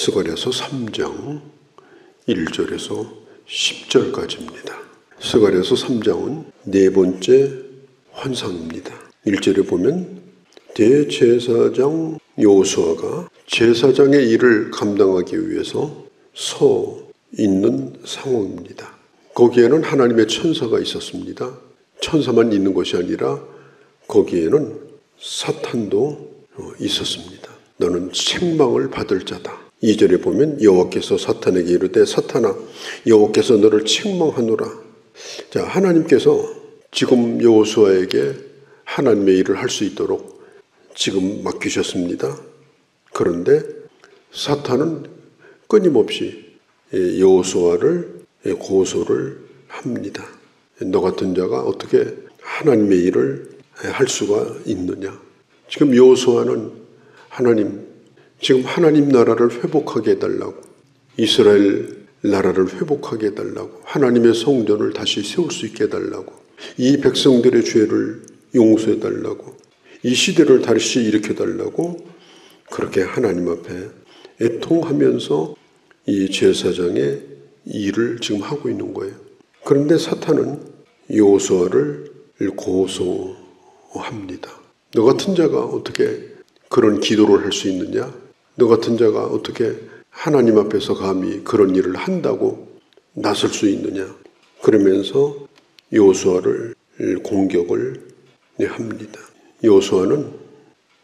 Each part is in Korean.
스가랴서 3장 1절에서 10절까지입니다. 스가랴서 3장은 네 번째 환상입니다. 1절에 보면 대제사장 여호수아가 제사장의 일을 감당하기 위해서 서 있는 상황입니다. 거기에는 하나님의 천사가 있었습니다. 천사만 있는 것이 아니라 거기에는 사탄도 있었습니다. 너는 책망을 받을 자다. 2절에 보면 여호와께서 사탄에게 이르되 사탄아 여호와께서 너를 책망하노라. 자, 하나님께서 지금 여호수아에게 하나님의 일을 할 수 있도록 지금 맡기셨습니다. 그런데 사탄은 끊임없이 여호수아를 고소를 합니다. 너 같은 자가 어떻게 하나님의 일을 할 수가 있느냐. 지금 여호수아는 지금 하나님 나라를 회복하게 해달라고, 이스라엘 나라를 회복하게 해달라고, 하나님의 성전을 다시 세울 수 있게 해달라고, 이 백성들의 죄를 용서해달라고, 이 시대를 다시 일으켜달라고 그렇게 하나님 앞에 애통하면서 이 제사장의 일을 지금 하고 있는 거예요. 그런데 사탄은 여호수아를 고소합니다. 너 같은 자가 어떻게 그런 기도를 할 수 있느냐? 너 같은 자가 어떻게 하나님 앞에서 감히 그런 일을 한다고 나설 수 있느냐? 그러면서 여호수아를 공격을 합니다. 여호수아는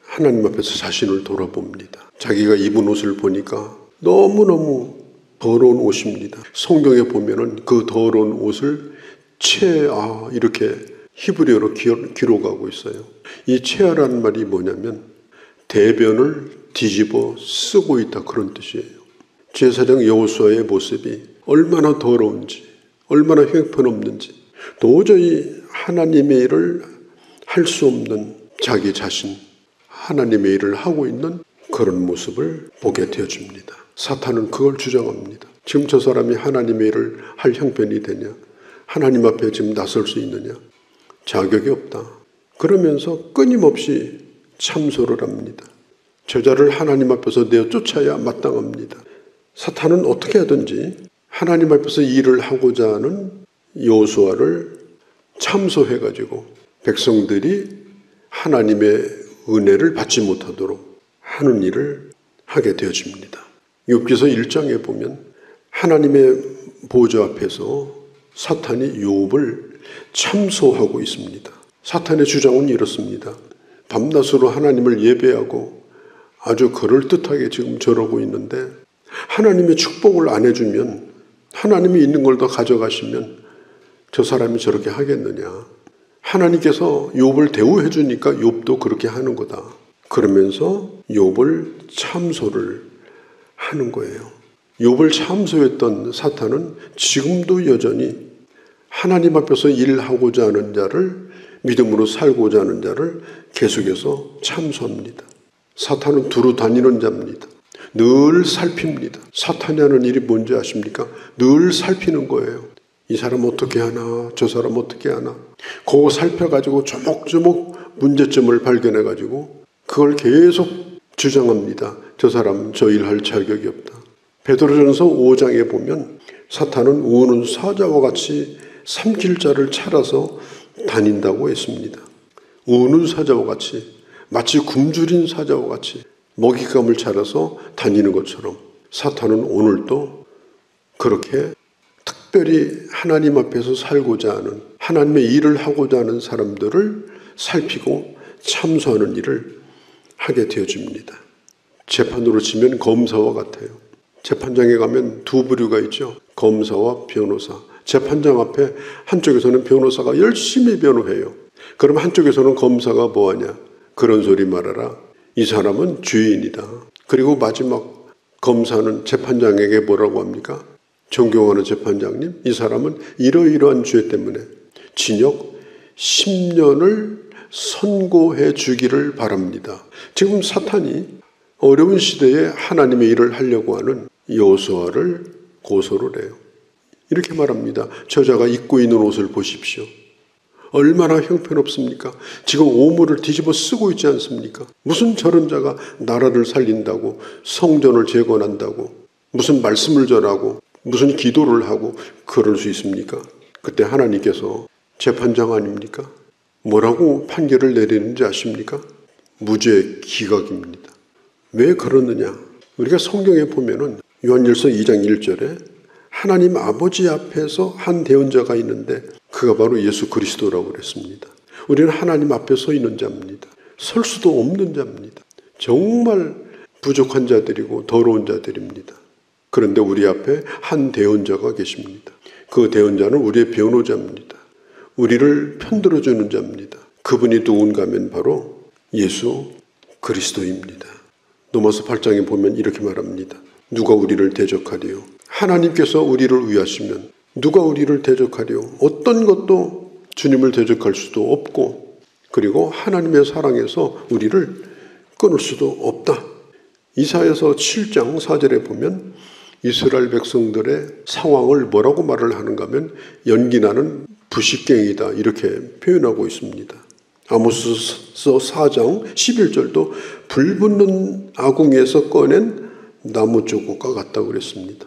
하나님 앞에서 자신을 돌아봅니다. 자기가 입은 옷을 보니까 너무너무 더러운 옷입니다. 성경에 보면은 그 더러운 옷을 체아 이렇게 히브리어로 기록하고 있어요. 이 체아라는 말이 뭐냐면 대변을 뒤집어 쓰고 있다, 그런 뜻이에요. 제사장 여호수아의 모습이 얼마나 더러운지, 얼마나 형편없는지, 도저히 하나님의 일을 할 수 없는 자기 자신, 하나님의 일을 하고 있는 그런 모습을 보게 되어집니다. 사탄은 그걸 주장합니다. 지금 저 사람이 하나님의 일을 할 형편이 되냐? 하나님 앞에 지금 나설 수 있느냐? 자격이 없다. 그러면서 끊임없이 참소를 합니다. 저자를 하나님 앞에서 내어 쫓아야 마땅합니다. 사탄은 어떻게 하든지 하나님 앞에서 일을 하고자 하는 여호수아를 참소해가지고 백성들이 하나님의 은혜를 받지 못하도록 하는 일을 하게 되어집니다. 욥기서 1장에 보면 하나님의 보좌 앞에서 사탄이 욥을 참소하고 있습니다. 사탄의 주장은 이렇습니다. 밤낮으로 하나님을 예배하고 아주 그럴듯하게 지금 저러고 있는데 하나님의 축복을 안 해주면, 하나님이 있는 걸 더 가져가시면 저 사람이 저렇게 하겠느냐. 하나님께서 욥을 대우해 주니까 욥도 그렇게 하는 거다. 그러면서 욥을 참소를 하는 거예요. 욥을 참소했던 사탄은 지금도 여전히 하나님 앞에서 일하고자 하는 자를, 믿음으로 살고자 하는 자를 계속해서 참소합니다. 사탄은 두루 다니는 자입니다. 늘 살핍니다. 사탄이 하는 일이 뭔지 아십니까? 늘 살피는 거예요. 이 사람 어떻게 하나, 저 사람 어떻게 하나. 그거 살펴가지고 조목조목 문제점을 발견해가지고 그걸 계속 주장합니다. 저 사람 저 일할 자격이 없다. 베드로전서 5장에 보면 사탄은 우는 사자와 같이 삼킬 자를 찾아서 다닌다고 했습니다. 우는 사자와 같이, 마치 굶주린 사자와 같이 먹잇감을 찾아서 다니는 것처럼 사탄은 오늘도 그렇게 특별히 하나님 앞에서 살고자 하는, 하나님의 일을 하고자 하는 사람들을 살피고 참소하는 일을 하게 되어집니다. 재판으로 치면 검사와 같아요. 재판장에 가면 두 부류가 있죠. 검사와 변호사. 재판장 앞에 한쪽에서는 변호사가 열심히 변호해요. 그럼 한쪽에서는 검사가 뭐하냐? 그런 소리 말하라. 이 사람은 죄인이다. 그리고 마지막 검사는 재판장에게 뭐라고 합니까? 존경하는 재판장님, 이 사람은 이러이러한 죄 때문에 징역 10년을 선고해 주기를 바랍니다. 지금 사탄이 어려운 시대에 하나님의 일을 하려고 하는 여호수아를 고소를 해요. 이렇게 말합니다. 저자가 입고 있는 옷을 보십시오. 얼마나 형편없습니까? 지금 오물을 뒤집어 쓰고 있지 않습니까? 무슨 저런 자가 나라를 살린다고, 성전을 재건한다고, 무슨 말씀을 전하고, 무슨 기도를 하고 그럴 수 있습니까? 그때 하나님께서 재판장 아닙니까? 뭐라고 판결을 내리는지 아십니까? 무죄 기각입니다. 왜 그러느냐? 우리가 성경에 보면은 요한일서 2장 1절에 하나님 아버지 앞에서 한 대언자가 있는데 그가 바로 예수 그리스도라고 그랬습니다. 우리는 하나님 앞에 서 있는 자입니다. 설 수도 없는 자입니다. 정말 부족한 자들이고 더러운 자들입니다. 그런데 우리 앞에 한 대언자가 계십니다. 그 대언자는 우리의 변호자입니다. 우리를 편들어주는 자입니다. 그분이 누군가 하면 바로 예수 그리스도입니다. 로마서 8장에 보면 이렇게 말합니다. 누가 우리를 대적하리요? 하나님께서 우리를 위하시면 누가 우리를 대적하리요? 어떤 것도 주님을 대적할 수도 없고, 그리고 하나님의 사랑에서 우리를 끊을 수도 없다. 이사야서 7장 4절에 보면 이스라엘 백성들의 상황을 뭐라고 말을 하는가 하면 연기나는 부식갱이다 이렇게 표현하고 있습니다. 아모스서 4장 11절도 불붙는 아궁이에서 꺼낸 나무 조각과 같다고 그랬습니다.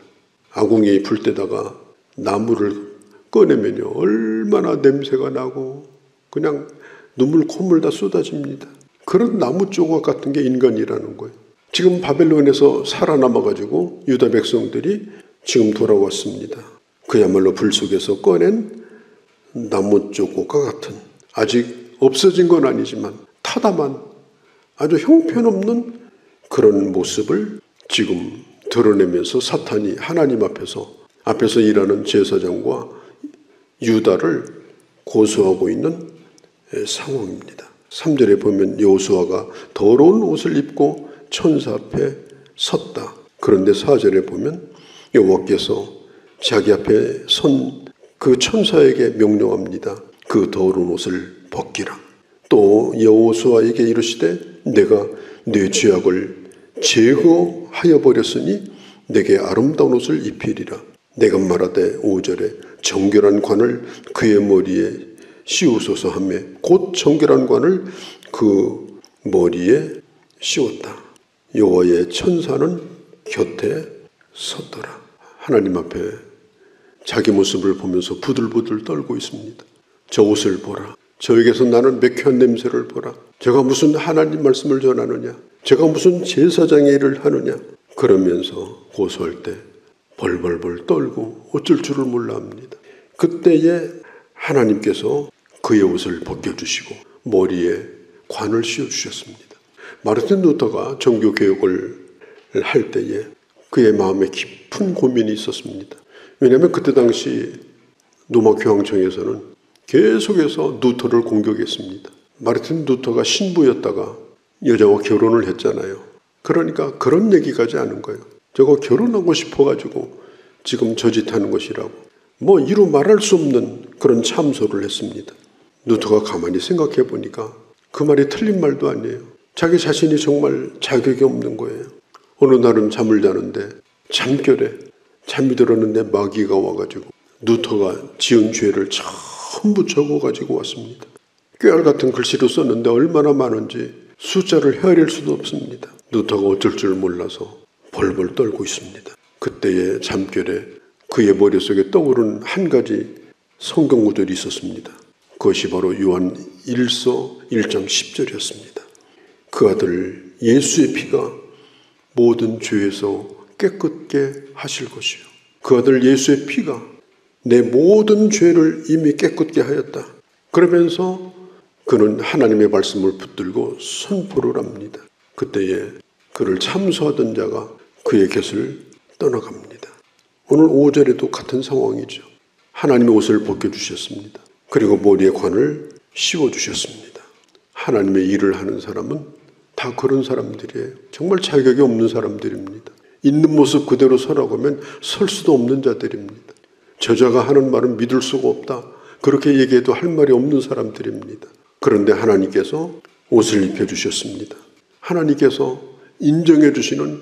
아궁이 불 때다가 나무를 꺼내면요 얼마나 냄새가 나고 그냥 눈물 콧물 다 쏟아집니다. 그런 나무 조각 같은 게 인간이라는 거예요. 지금 바벨론에서 살아남아가지고 유다 백성들이 지금 돌아왔습니다. 그야말로 불 속에서 꺼낸 나무 조각과 같은, 아직 없어진 건 아니지만 타담한 아주 형편없는 그런 모습을 지금 드러내면서 사탄이 하나님 앞에서 일하는 제사장과 유다를 고소하고 있는 상황입니다. 3절에 보면 여호수아가 더러운 옷을 입고 천사 앞에 섰다. 그런데 4절에 보면 여호와께서 자기 앞에 선 그 천사에게 명령합니다. 그 더러운 옷을 벗기라. 또 여호수아에게 이르시되 내가 네 죄악을 제거하여 버렸으니 내게 아름다운 옷을 입히리라. 내가 말하되 5절에 정결한 관을 그의 머리에 씌우소서 하며 곧 정결한 관을 그 머리에 씌웠다. 여호와의 천사는 곁에 섰더라. 하나님 앞에 자기 모습을 보면서 부들부들 떨고 있습니다. 저 옷을 보라. 저에게서 나는 매캐한 냄새를 보라. 제가 무슨 하나님 말씀을 전하느냐. 제가 무슨 제사장의 일을 하느냐. 그러면서 고소할 때 벌벌벌 떨고 어쩔 줄을 몰라 합니다. 그때에 하나님께서 그의 옷을 벗겨주시고 머리에 관을 씌워주셨습니다. 마르틴 루터가 종교개혁을 할 때에 그의 마음에 깊은 고민이 있었습니다. 왜냐하면 그때 당시 로마 교황청에서는 계속해서 루터를 공격했습니다. 마르틴 루터가 신부였다가 여자와 결혼을 했잖아요. 그러니까 그런 얘기까지 하는 거예요. 저거 결혼하고 싶어가지고 지금 저짓하는 것이라고. 뭐 이루 말할 수 없는 그런 참소를 했습니다. 루터가 가만히 생각해 보니까 그 말이 틀린 말도 아니에요. 자기 자신이 정말 자격이 없는 거예요. 어느 날은 잠을 자는데 잠결에 잠이 들었는데 마귀가 와가지고 루터가 지은 죄를 전부 적어가지고 왔습니다. 꾀알 같은 글씨로 썼는데 얼마나 많은지 숫자를 헤아릴 수도 없습니다. 루터가 어쩔 줄 몰라서 벌벌 떨고 있습니다. 그때의 잠결에 그의 머릿속에 떠오른 한 가지 성경 구절이 있었습니다. 그것이 바로 요한 1서 1장 10절이었습니다. 그 아들 예수의 피가 모든 죄에서 깨끗게 하실 것이요. 그 아들 예수의 피가 내 모든 죄를 이미 깨끗게 하였다. 그러면서 그는 하나님의 말씀을 붙들고 선포를 합니다. 그때에 그를 참소하던 자가 그의 곁을 떠나갑니다. 오늘 5절에도 같은 상황이죠. 하나님의 옷을 벗겨주셨습니다. 그리고 머리에 관을 씌워주셨습니다. 하나님의 일을 하는 사람은 다 그런 사람들이에요. 정말 자격이 없는 사람들입니다. 있는 모습 그대로 서라고 하면 설 수도 없는 자들입니다. 저자가 하는 말은 믿을 수가 없다. 그렇게 얘기해도 할 말이 없는 사람들입니다. 그런데 하나님께서 옷을 입혀주셨습니다. 하나님께서 인정해 주시는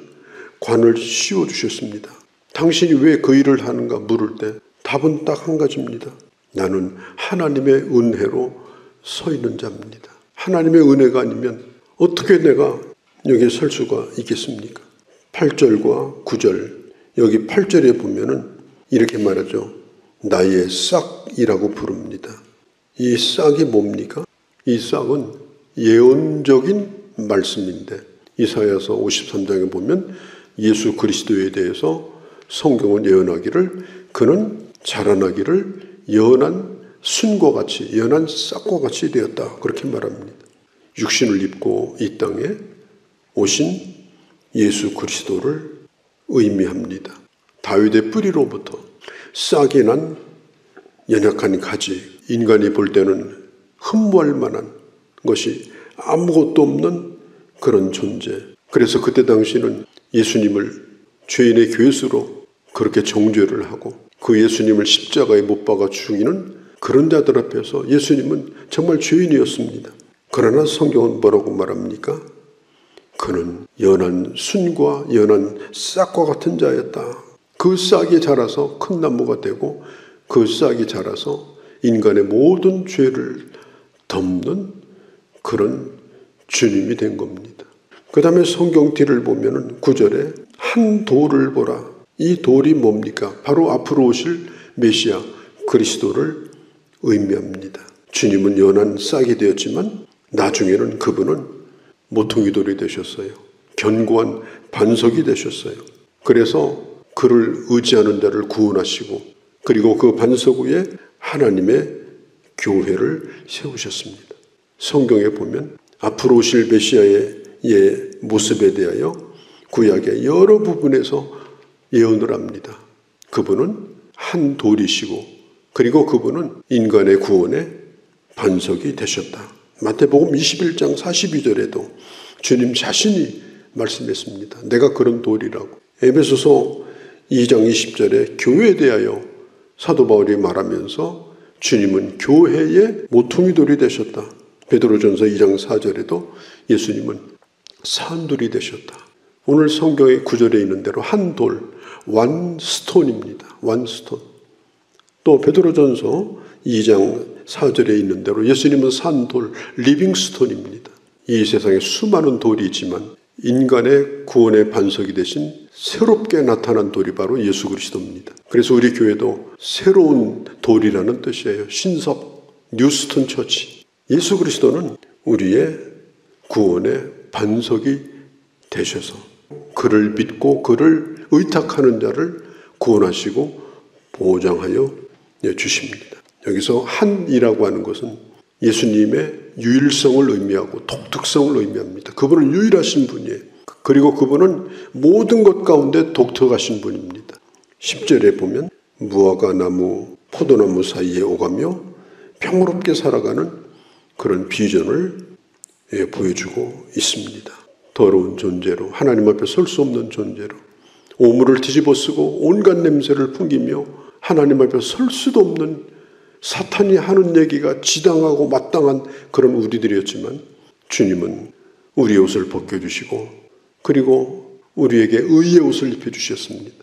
관을 씌워주셨습니다. 당신이 왜 그 일을 하는가 물을 때 답은 딱 한 가지입니다. 나는 하나님의 은혜로 서 있는 자입니다. 하나님의 은혜가 아니면 어떻게 내가 여기에 설 수가 있겠습니까? 8절과 9절, 여기 8절에 보면은 이렇게 말하죠. 나의 싹이라고 부릅니다. 이 싹이 뭡니까? 이 싹은 예언적인 말씀인데 이사야서 53장에 보면 예수 그리스도에 대해서 성경은 예언하기를 그는 자라나기를 연한 순과 같이, 연한 싹과 같이 되었다. 그렇게 말합니다. 육신을 입고 이 땅에 오신 예수 그리스도를 의미합니다. 다윗의 뿌리로부터 싹이 난 연약한 가지, 인간이 볼 때는 흠모할 만한 것이 아무것도 없는 그런 존재. 그래서 그때 당시는 예수님을 죄인의 괴수로 그렇게 정죄를 하고 그 예수님을 십자가에 못 박아 죽이는 그런 자들 앞에서 예수님은 정말 죄인이었습니다. 그러나 성경은 뭐라고 말합니까? 그는 연한 순과 연한 싹과 같은 자였다. 그 싹이 자라서 큰 나무가 되고 그 싹이 자라서 인간의 모든 죄를 덮는 그런 주님이 된 겁니다. 그 다음에 성경 뒤를 보면은 9절에 한 돌을 보라. 이 돌이 뭡니까? 바로 앞으로 오실 메시아 그리스도를 의미합니다. 주님은 연한 싹이 되었지만 나중에는 그분은 모퉁이 돌이 되셨어요. 견고한 반석이 되셨어요. 그래서 그를 의지하는 자를 구원하시고 그리고 그 반석 위에 하나님의 교회를 세우셨습니다. 성경에 보면 앞으로 오실 메시아의 모습에 대하여 구약의 여러 부분에서 예언을 합니다. 그분은 한 돌이시고 그리고 그분은 인간의 구원의 반석이 되셨다. 마태복음 21장 42절에도 주님 자신이 말씀했습니다. 내가 그런 돌이라고. 에베소서 2장 20절에 교회에 대하여 사도 바울이 말하면서 주님은 교회의 모퉁이 돌이 되셨다. 베드로전서 2장 4절에도 예수님은 산돌이 되셨다. 오늘 성경의 구절에 있는 대로 한 돌, 원스톤입니다. 원스톤. 또 베드로전서 2장 4절에 있는 대로 예수님은 산돌, 리빙스톤입니다. 이 세상에 수많은 돌이 있지만 인간의 구원의 반석이 되신 새롭게 나타난 돌이 바로 예수 그리스도입니다. 그래서 우리 교회도 새로운 돌이라는 뜻이에요. 신석, 뉴스톤 처치. 예수 그리스도는 우리의 구원의 반석이 되셔서 그를 믿고 그를 의탁하는 자를 구원하시고 보장하여 주십니다. 여기서 한이라고 하는 것은 예수님의 유일성을 의미하고 독특성을 의미합니다. 그분은 유일하신 분이에요. 그리고 그분은 모든 것 가운데 독특하신 분입니다. 10절에 보면 무화과 나무, 포도나무 사이에 오가며 평화롭게 살아가는 그런 비전을 보여주고 있습니다. 더러운 존재로, 하나님 앞에 설 수 없는 존재로, 오물을 뒤집어쓰고 온갖 냄새를 풍기며 하나님 앞에 설 수도 없는 사탄이 하는 얘기가 지당하고 마땅한 그런 우리들이었지만 주님은 우리의 옷을 벗겨주시고 그리고 우리에게 의의 옷을 입혀주셨습니다.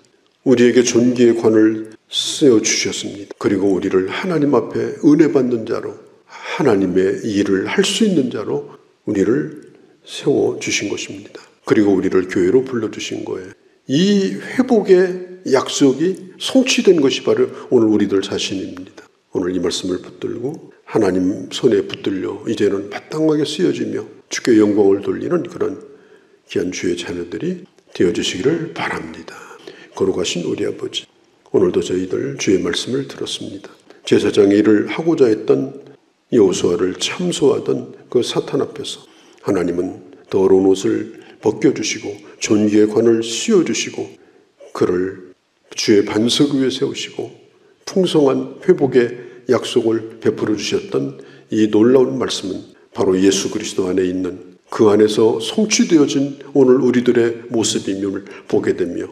우리에게 존귀의 관을 쓰여주셨습니다. 그리고 우리를 하나님 앞에 은혜 받는 자로 하나님의 일을 할 수 있는 자로 우리를 세워주신 것입니다. 그리고 우리를 교회로 불러주신 거예요. 이 회복의 약속이 성취된 것이 바로 오늘 우리들 자신입니다. 오늘 이 말씀을 붙들고 하나님 손에 붙들려 이제는 마땅하게 쓰여지며 주께 영광을 돌리는 그런 귀한 주의 자녀들이 되어주시기를 바랍니다. 거룩하신 우리 아버지, 오늘도 저희들 주의 말씀을 들었습니다. 제사장의 일을 하고자 했던 여호수아를 참소하던 그 사탄 앞에서 하나님은 더러운 옷을 벗겨주시고 존귀의 관을 씌워주시고 그를 주의 반석 위에 세우시고 풍성한 회복의 약속을 베풀어 주셨던 이 놀라운 말씀은 바로 예수 그리스도 안에 있는 그 안에서 성취되어진 오늘 우리들의 모습임을 보게 되며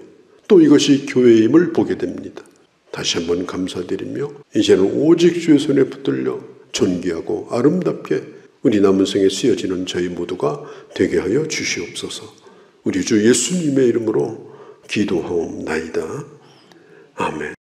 또 이것이 교회임을 보게 됩니다. 다시 한번 감사드리며 이제는 오직 주의 손에 붙들려 존귀하고 아름답게 우리 남은 생에 쓰여지는 저희 모두가 되게 하여 주시옵소서. 우리 주 예수님의 이름으로 기도하옵나이다. 아멘.